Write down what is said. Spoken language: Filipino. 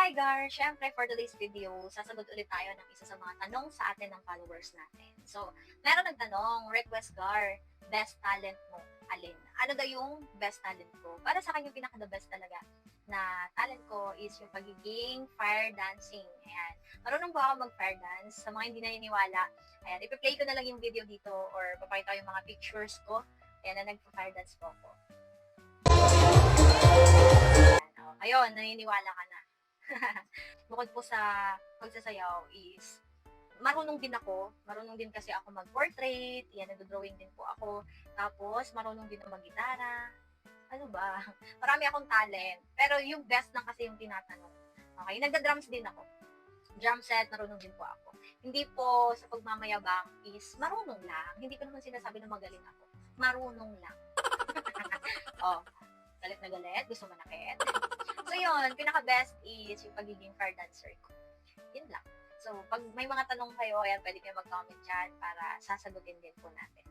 Hi Gar! Siyempre, for today's video, sasagot ulit tayo ng isa sa mga tanong sa atin ng followers natin. So, meron nagtanong, request Gar, best talent mo, alin? Ano daw yung best talent ko? Para sa akin, yung pinaka-the best talaga na talent ko is yung pagiging fire dancing. Ayan. Marunong po ako mag-fire dance. Sa mga hindi naniniwala, ayan, ipi-play ko na lang yung video dito or papakita ko yung mga pictures ko. Ayan, na nag-fire dance po ako. Ayan, oh. Ayun, naniniwala ka na. Bukod po sa pagsasayaw is marunong din ako. Marunong din kasi ako mag-portrait. Yan, nag-drawing din po ako. Tapos, marunong din ako mag-gitara. Ano ba? Marami akong talent. Pero yung best lang kasi yung tinatanong. Okay, nagda-drums din ako. Drum set, marunong din po ako. Hindi po sa pagmamayabang is marunong lang. Hindi ko naman sinasabi na magaling ako. Marunong lang. Oh, galit na galit. Gusto manakit. So yun, pinaka-best is yung pagiging fire dancer ko. Yun lang. So, pag may mga tanong kayo, ayan, pwede kayo mag-comment dyan para sasagutin din po natin.